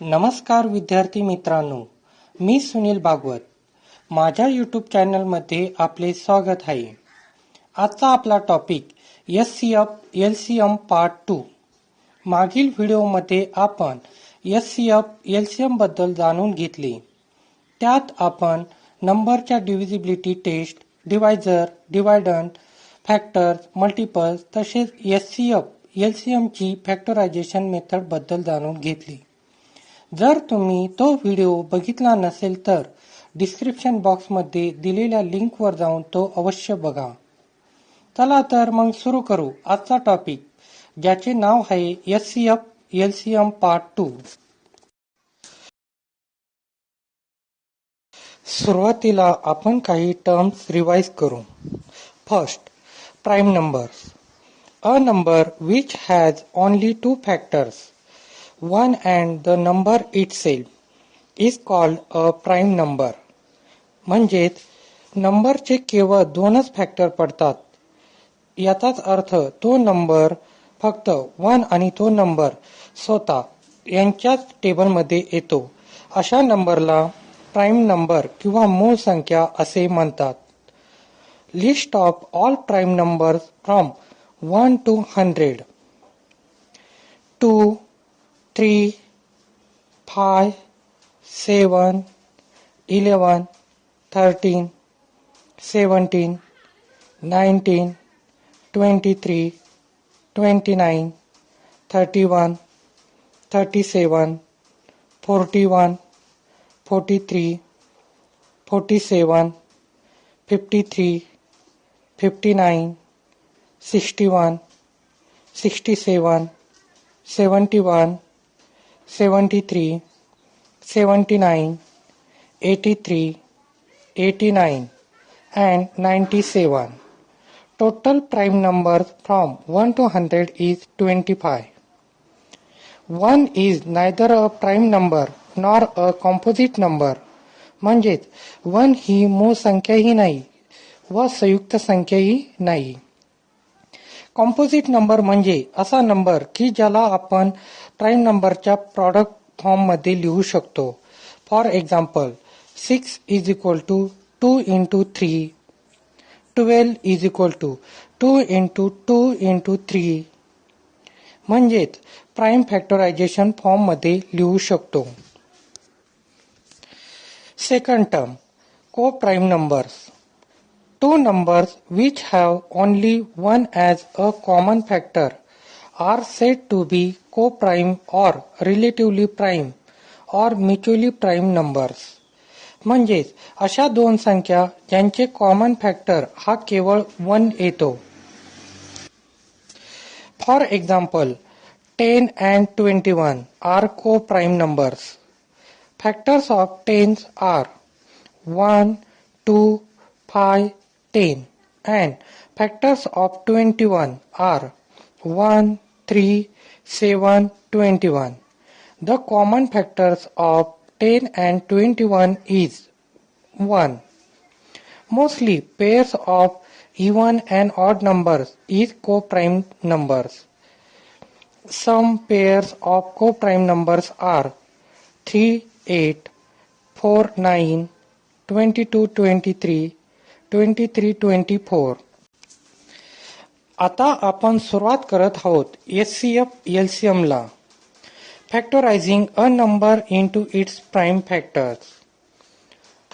नमस्कार विद्यार्थी मित्रांनो, मी सुनील भागवत. माझ्या यूट्यूब चॅनलमध्ये आपले स्वागत आहे. आजचा आपला टॉपिक एचसीएफ एलसीएम पार्ट 2. मागील व्हिडिओमध्ये आपण एचसीएफ एलसीएम बद्दल जाणून घेतले. त्यात आपण नंबरच्या divisibility test, divisor, dividend, factors, multiples तसेच एचसीएफ एलसीएमची फॅक्टरायझेशन मेथड बद्दल जाणून घेतली. जर तुम्ही तो व्हिडिओ बघितला नसेल तर डिस्क्रिप्शन बॉक्समध्ये दिलेल्या लिंकवर जाऊन तो अवश्य बघा. चला तर मग सुरू करू आजचा टॉपिक, ज्याचे नाव आहे एचसीएफ एलसीएम पार्ट 2. सुरुवातीला आपण काही टर्म्स रिवाइज करू. First, prime numbers. A number which has only two factors, one and the number itself is called a prime number. म्हणजेच नंबरचे केवळ दोनच फॅक्टर पडतात. याचाच अर्थ तो नंबर फक्त 1 आणि तो नंबर स्वतः यांच्याच टेबलमध्ये येतो. अशा नंबरला प्राइम नंबर किंवा मूळ संख्या असे म्हणतात. List of all prime numbers from 1 to 100. 2, 3, 5, 7, 11, 13, 17, 19, 23, 29, 31, 37, 41, 43, 47, 53, 59, 61, 67, 71, 73, 79, 83, 89 and 97. Total prime numbers from 1 to 100 is 25. 1 is neither a prime number nor a composite number. म्हणजेच 1 ही मूळ संख्याही नाही व संयुक्त संख्याही नाही. कॉम्पोजिट नंबर म्हणजे असा नंबर की ज्याला आपण प्राइम नंबरच्या प्रॉडक्ट फॉर्म मध्ये लिहू शकतो. For example, 6 is equal to 2 into 3, 12 is equal to 2 into 2 into 3. म्हणजेच प्राइम फॅक्टरायझेशन फॉर्म मध्ये लिहू शकतो. सेकंड टर्म, को prime numbers. Two numbers which have only one as a common factor are said to be co-prime or relatively prime or mutually prime numbers. म्हणजेच अशा दोन संख्या ज्यांचे कॉमन फॅक्टर हा केवळ 1 येतो. For example, 10 and 21 are co-prime numbers. Factors of 10 are 1, 2, 5, 10 and factors of 21 are 1, 3, 7, 21. The common factors of 10 and 21 is 1. Mostly pairs of even and odd numbers is co-prime numbers. Some pairs of co-prime numbers are 3, 8, 4, 9, 22, 23, 23, 24. आता आपण सुरुवात करत आहोत HCF LCM ला. Factorising a number into its prime factors.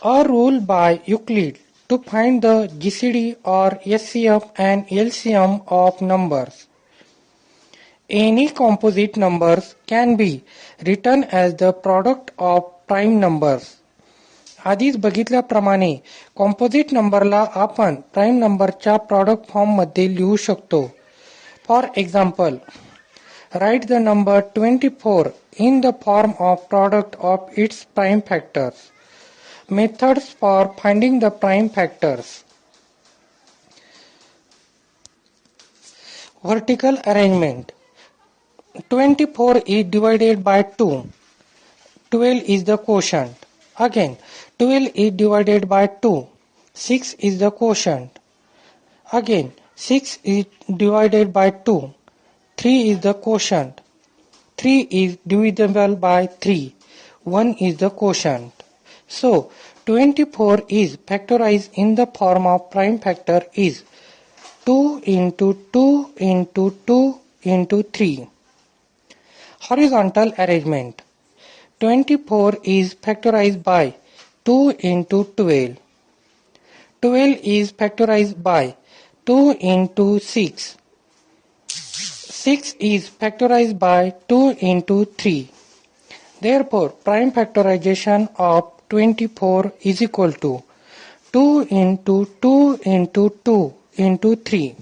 A rule by Euclid to find the GCD or HCF and LCM of numbers. Any composite numbers can be written as the product of prime numbers. आधीच बघितल्याप्रमाणे composite नंबरला आपण prime नंबरच्या product form मध्ये लिहू शकतो. For example, right the number 24 in the form of product of its prime factors. Methods for finding the prime factors. Vertical arrangement. 24 is divided by 2. 12 is the quotient. Again, 12 is divided by 2. 6 is the quotient. Again, 6 is divided by 2. 3 is the quotient. 3 is divisible by 3. 1 is the quotient. So 24 is factorized in the form of prime factor is 2 into 2 into 2 into 3. Horizontal arrangement. 24 is factorized by 2 into 12. 12 is factorized by 2 into 6. 6 is factorized by 2 into 3. Therefore, prime factorization of 24 is equal to 2 into 2 into 2 into 3.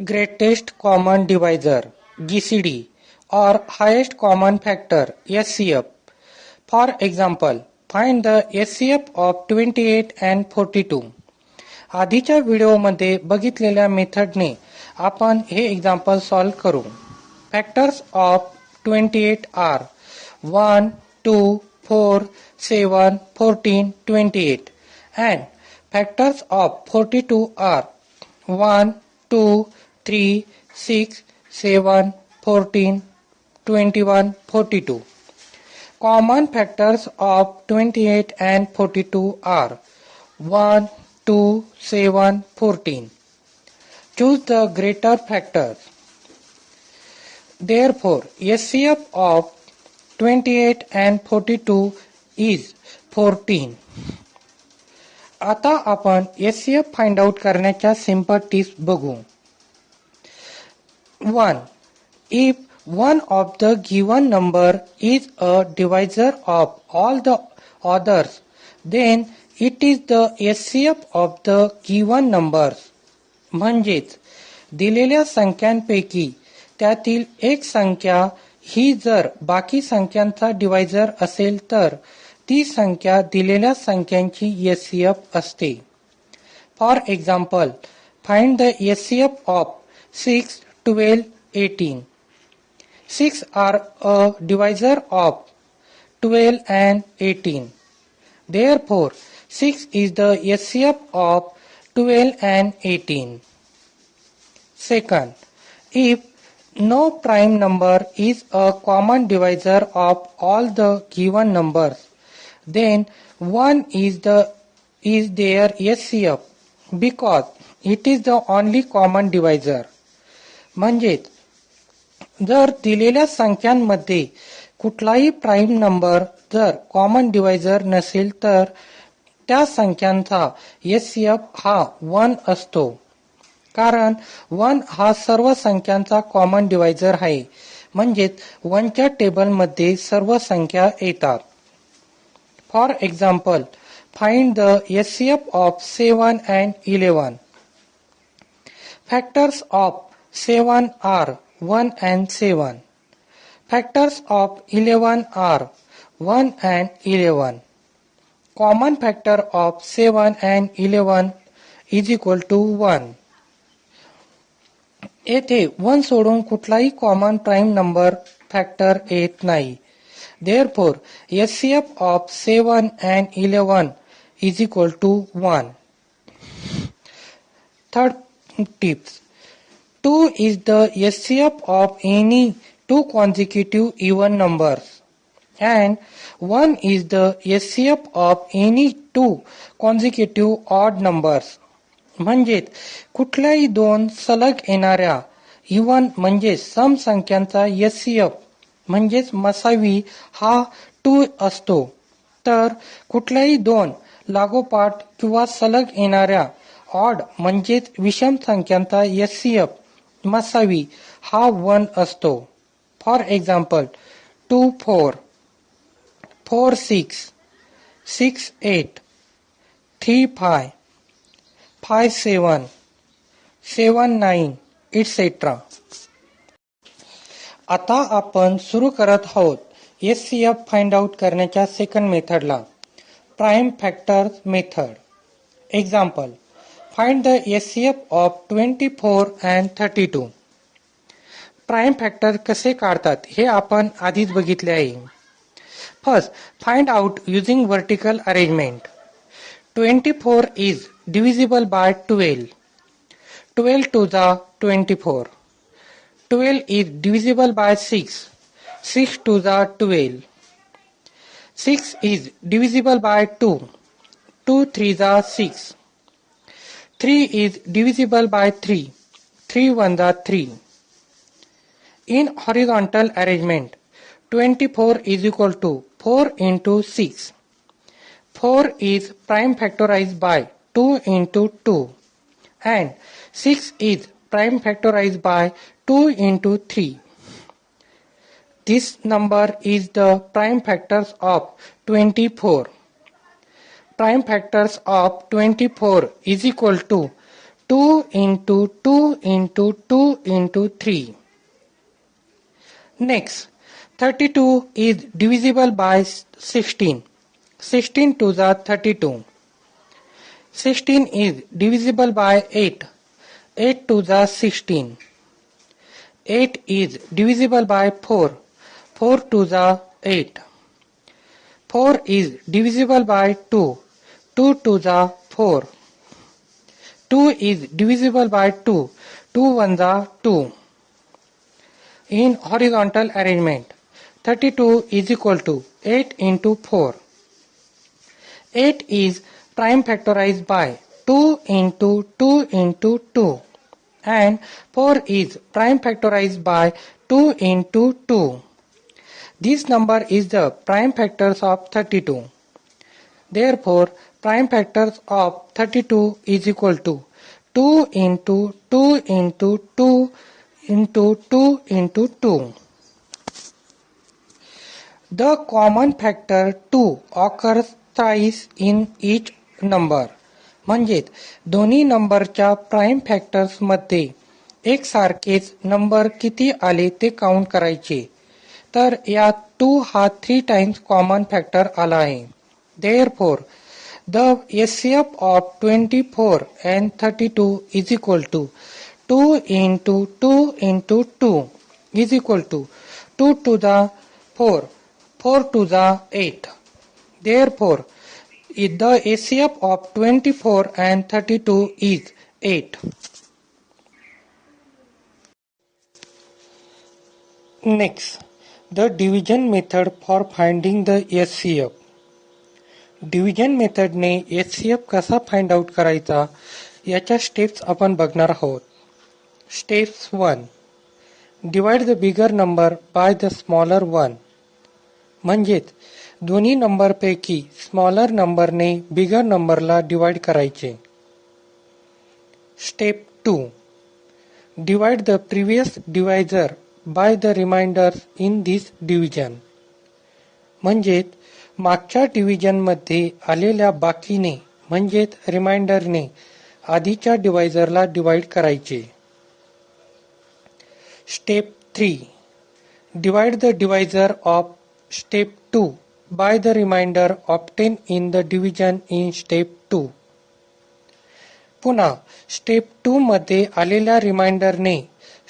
Greatest common divisor GCD or highest common factor SCF. For example, find the SCF of 28 and 42. आधीच्या व्हिडिओमध्ये बघितलेल्या मेथडने आपण हे example solve करू. Factors of 28 are 1, 2, 4, 7, 14, 28 and factors of 42 are 1, 2, 3, 6, 7, 14, 21, 42. Common factors of 28 and 42 are 1, 2, 7, 14. Choose the greater factors. Therefore, SCF of 28 and 42 is 14. आता आपण SCF find out करण्याच्या सिंपल टिप्स बघू. 1. If one of the given number is a divisor of all the others, then it is the SCF of the given numbers. म्हणजेच दिलेल्या संख्यांपैकी त्यातील एक संख्या ही जर बाकी संख्यांचा डिवायझर असेल तर ती संख्या दिलेल्या संख्यांची SCF असते. For example, find the SCF of 6, 12, 18. 6 are a divisor of 12 and 18. Therefore, 6 is the SCF of 12 and 18. Second, if no prime number is a common divisor of all the given numbers, then 1 is their SCF because it is the only common divisor. म्हणजेच जर दिलेल्या संख्यांमध्ये कुठलाही prime number जर common divisor नसेल तर त्या संख्यांचा SCF हा 1 असतो, कारण 1 हा सर्व संख्यांचा कॉमन डिवायझर आहे. म्हणजेच 1 च्या टेबलमध्ये सर्व संख्या येतात. For example, find the SCF of 7 and 11. Factors of 7 are 1 and 7. Factors of 11 are 1 and 11. Common factor of 7 and 11 is equal to 1. येथे 1 सोडून कुठलाही कॉमन प्राइम नंबर फॅक्टर येत नाही. Therefore, SCF of 7 and 11 is equal to 1. Third tips. 2 is the SCF of any two consecutive even numbers and 1 is the SCF of any two consecutive odd numbers. म्हणजेच कुठल्याही दोन सलग येणाऱ्या even म्हणजे सम संख्यांचा SCF म्हणजेच मसावी हा 2 असतो, तर कुठल्याही दोन लागोपाठ किंवा सलग येणाऱ्या ऑड म्हणजेच विषम संख्यांचा SCF मसावी हा 1 असतो. For example, 2 4, 4 6, 6 8, 3 5, 5 7, 7 9 etcetera. आता आपण सुरू करत आहोत SCF फाइंड आउट करण्याच्या सेकंड मेथडला, prime factor method. Example, find the SCF of 24 and 32. Prime factor कसे काढतात हे आपण आधीच बघितले आहे. First, find out using vertical arrangement. 24 is divisible by 12. 12 to the 24. 12 is divisible by 6. 6 2 are 12. 6 is divisible by 2. 2 3 are 6. 3 is divisible by 3. 3 1 are 3. In horizontal arrangement, 24 is equal to 4 into 6. 4 is prime factorized by 2 into 2 and 6 is prime factorized by 2 into 3. This number is the prime factors of 24. Prime factors of 24 is equal to 2 into 2 into 2 into 3. Next, 32 is divisible by 16. 16 2s are 32. 16 is divisible by 8. 8 2s are 16. 8 is divisible by 4. 4 2s are 8. 4 is divisible by 2. 2 2s are 4. 2 is divisible by 2. 2 1s are 2. In horizontal arrangement, 32 is equal to 8 into 4. 8 is prime factorized by 2 into 2 into 2 and 4 is prime factorized by 2 into 2. This number is the prime factors of 32. Therefore, prime factors of 32 is equal to 2 into 2 into 2 into 2 into 2. The common factor 2 occurs thrice in each number. म्हणजेच दोन्ही नंबरच्या prime factors मध्ये एकसारखेच number किती आले ते count करायचे. तर यात 2 हा 3 टाइम्स कॉमन फॅक्टर आला आहे. Therefore, the SCF of 24 and 32 is equal to 2 into 2 into 2 is equal to 2 to the 4, 4 to the 8. Therefore, the SCF of 24 and 32 is 8. Next, the division method for finding the SCF. Division मेथडने HCF कसा find out करायचा याच्या steps आपण बघणार आहोत. Steps 1. Divide the bigger number by the smaller one. म्हणजेच दोन्ही नंबरपैकी स्मॉलर नंबरने बिगर नंबरला डिवाइड करायचे. Step 2. Divide the previous divisor by the remainders in this division. म्हणजेच मागच्या डिव्हिजनमध्ये आलेल्या बाकीने म्हणजेच रिमाइंडरने आधीच्या डिवायझरला डिवाइड करायचे. Step 3. Divide the divisor of step 2 by the remainder obtain in the division in step 2. पुन्हा स्टेप 2 मध्ये आलेल्या रिमाइंडरने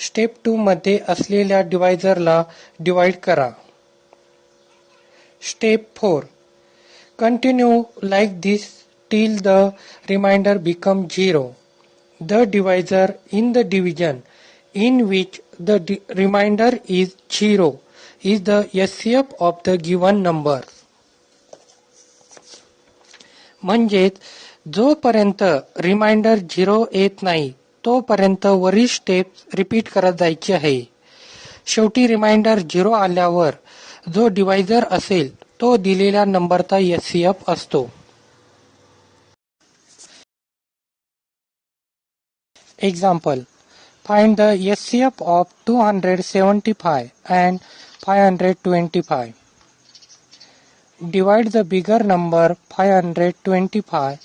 स्टेप 2 मध्ये असलेल्या डिवायझरला डिवाइड करा. Step 4. Continue like this till the remainder becomes 0. The divisor in the division in which the remainder is 0 is the SCF of the given number. म्हणजेच जोपर्यंत reminder 0 येत नाही तोपर्यंत वरील स्टेप्स रिपीट करत जायची आहे. शेवटी रिमाइंडर 0 आल्यावर जो डिवायझर असेल तो दिलेल्या नंबरचा SCF असतो. Example. Find the SCF of 275 and 525. Divide the bigger number 525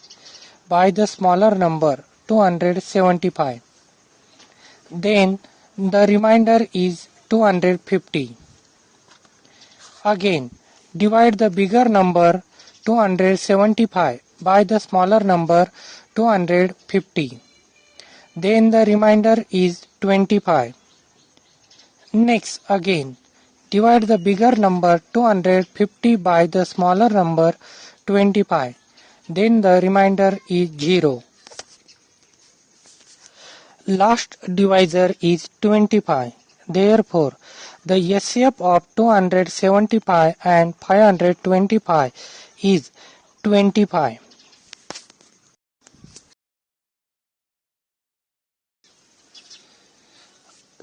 by the smaller number 275. Then the remainder is 250. Again, divide the bigger number 275 by the smaller number 250. Then the remainder is 25. Next, again, divide the bigger number 250 by the smaller number 25. Then the remainder is 0. Last divisor is 25. Therefore, the SCF of 270 pi and 520 pi is 20 pi.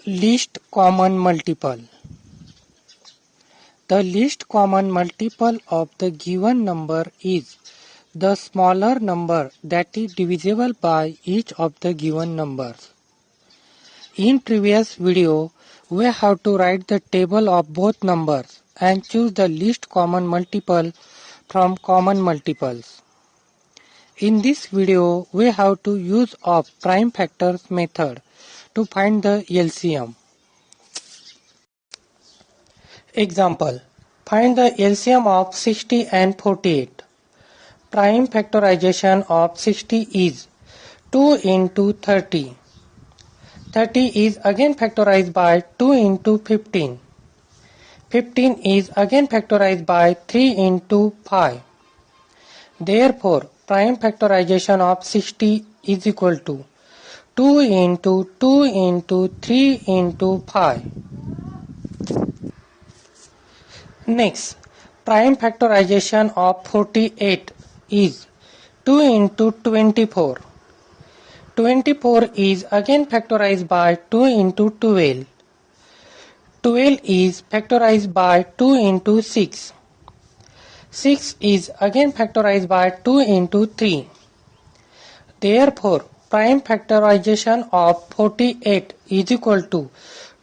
Least common multiple. The least common multiple of the given number is the smaller number that is divisible by each of the given numbers. In previous video, we have to write the table of both numbers and choose the least common multiple from common multiples. In this video, we have to use of prime factors method to find the LCM. Example: find the LCM of 60 and 48. Prime factorization of 60 is 2 into 30. 30 is again factorized by 2 into 15. 15 is again factorized by 3 into 5. Therefore, prime factorization of 60 is equal to 2 into 2 into 3 into 5. Next, prime factorization of 48 is 2 into 24. 24 is again factorized by 2 into 12. 12 is factorized by 2 into 6. 6 is again factorized by 2 into 3. Therefore, prime factorization of 48 is equal to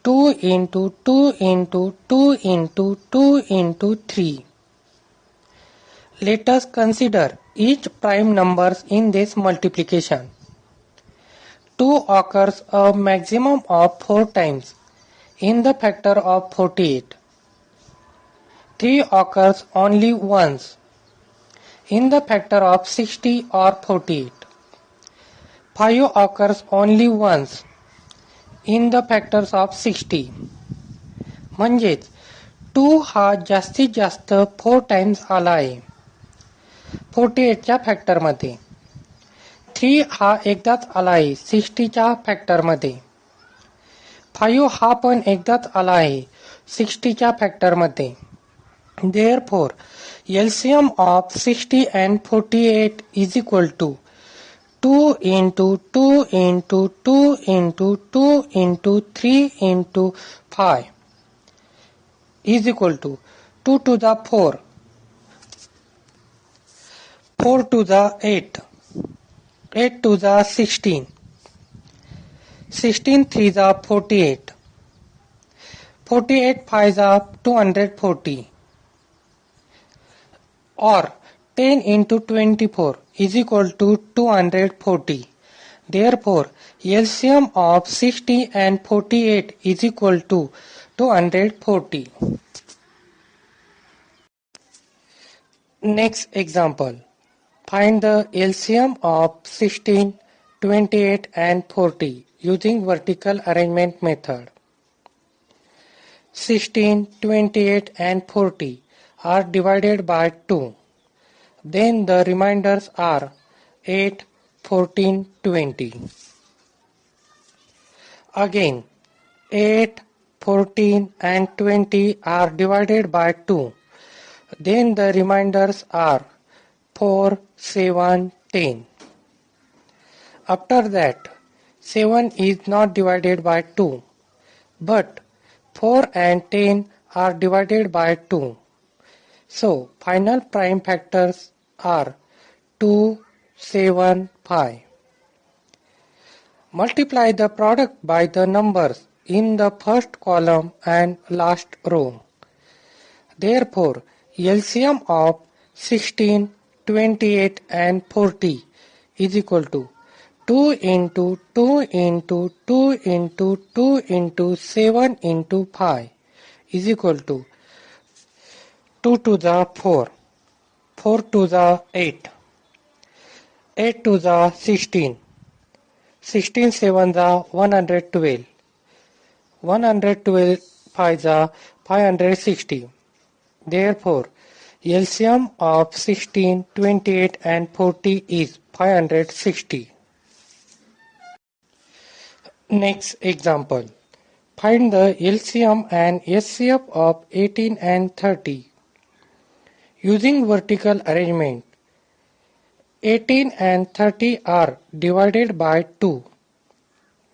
2 into 2 into 2 into 2 into 3. Let us consider each prime numbers in this multiplication. 2 occurs a maximum of 4 times in the factor of 48. 3 occurs only once in the factor of 60 or 48. 5 occurs only once in the factors of 60. म्हणजेच 2 हा जास्तीत जास्त 4 times आला आहे 48 च्या फॅक्टरमध्ये. 3 हा एकदाच आला आहे 60 च्या फॅक्टरमध्ये. 5 हा पण एकदाच आला आहे 60 च्या फॅक्टरमध्ये. Therefore, LCM of 60 and 48 is equal to 2 into 2 into 2 into 2 into 3 into 5 is equal to 2 to the 4, 4 to the 8, 8 to the 16, 16 3 the 48, 48 5 the 240, or 10 into 24 is equal to 240. Therefore, LCM of 60 and 48 is equal to 240. Next example. Find the LCM of 16, 28 and 40 using vertical arrangement method. 16, 28 and 40 are divided by 2. Then the remainders are 8, 14, 20. Again, 8, 14 and 20 are divided by 2. Then the remainders are 4, 7, 10. After that, 7 is not divided by 2, but 4 and 10 are divided by 2. So, final prime factors are 2, 7, 5. Multiply the product by the numbers in the first column and last row. Therefore, LCM of 16, 28 and 40 is equal to 2 into 2 into 2 into 2 into 7 into 5 is equal to 2 to the 4, 4 to the 8, 8 to the 16, 16 7 the 112, 112 5 the 560. Therefore, LCM of 16, 28 and 40 is 560. Next example. Find the LCM and SCF of 18 and 30. Using vertical arrangement, 18 and 30 are divided by 2.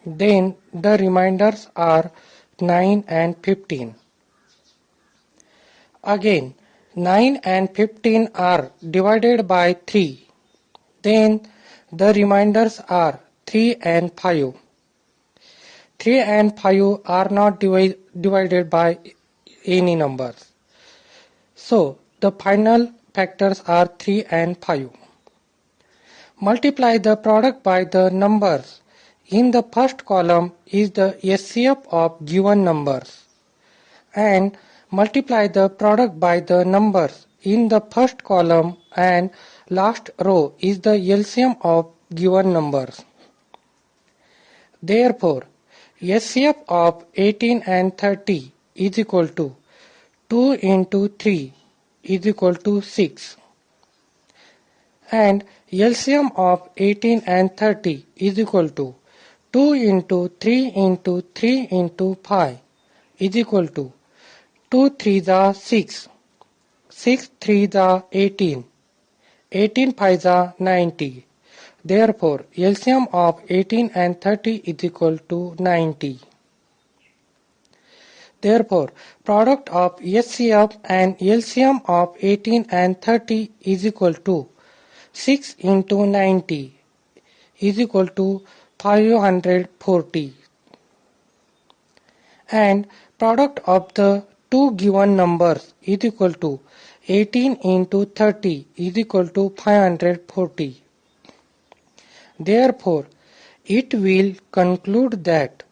Then the remainders are 9 and 15. Again, 9 and 15 are divided by 3. Then the remainders are 3 and 5. 3 and 5 are not divided by any numbers. So the final factors are 3 and 5. Multiply the product by the numbers. In the first column is the SCF of given numbers, and multiply the product by the numbers in the first column, and last row is the LCM of given numbers. Therefore, SCF of 18 and 30 is equal to 2 into 3 is equal to 6. And LCM of 18 and 30 is equal to 2 into 3 into 3 into 5 is equal to 2 3s are 6, 6 3s are 18, 18 5s are 90. Therefore, LCM of 18 and 30 is equal to 90. Therefore, product of SCF and LCM of 18 and 30 is equal to 6 into 90 is equal to 540. And product of the two given numbers is equal to 18 into 30 is equal to 540. Therefore, it will conclude that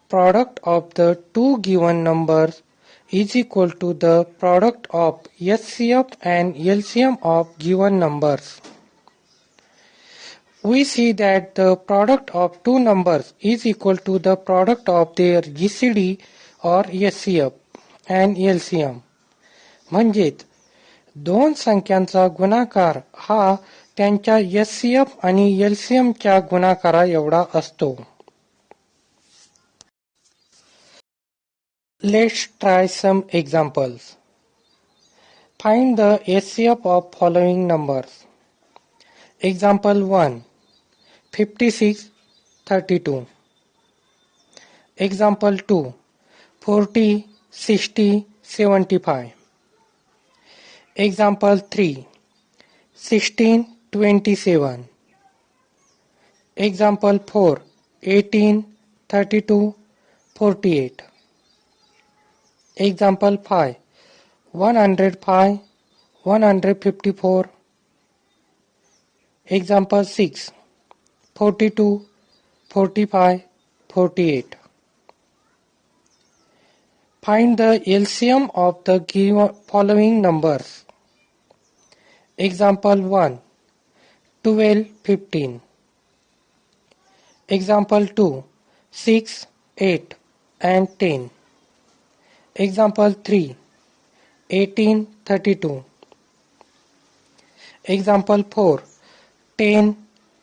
product of the two given numbers is equal to the product of SCF and LCM of given numbers. We see that the product of two numbers is equal to the product of their GCD or SCF and LCM. म्हणजेच दोन संख्यांचा गुणाकार हा त्यांच्या SCF आणि LCM च्या गुणाकारा एवढा असतो. Let's try some examples. Find the SCF of following numbers. Example 1. 56, 32. Example 2. 40, 60, 75. Example 3. 16, 27. Example 4. 18, 32, 48. Example 5. 105, 154. Example 6. 42, 45, 48. Find the LCM of the following numbers. Example 1. 12, 15. Example 2. 6, 8 and 10. Example 3. 18, 32. Example 4. 10,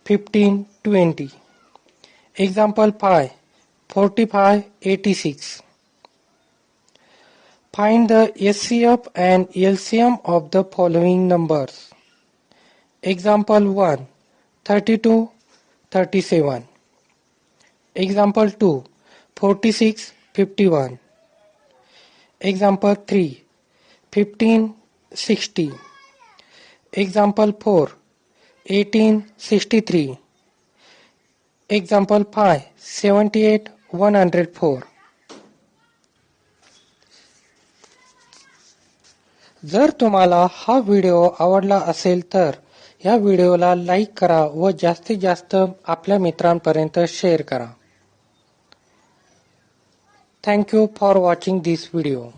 15, 20. Example 5. 45, 86. Find the SCF and LCM of the following numbers. Example 1. 32, 37. Example 2. 46, 51. Example 3. 15, 60. Example 4. 18, 63. Example 5. 78, 104. जर तुम्हाला हा video आवडला असेल तर या व्हिडिओला like करा व जास्तीत जास्त आपल्या मित्रांपर्यंत शेअर करा. Thank you for watching this video.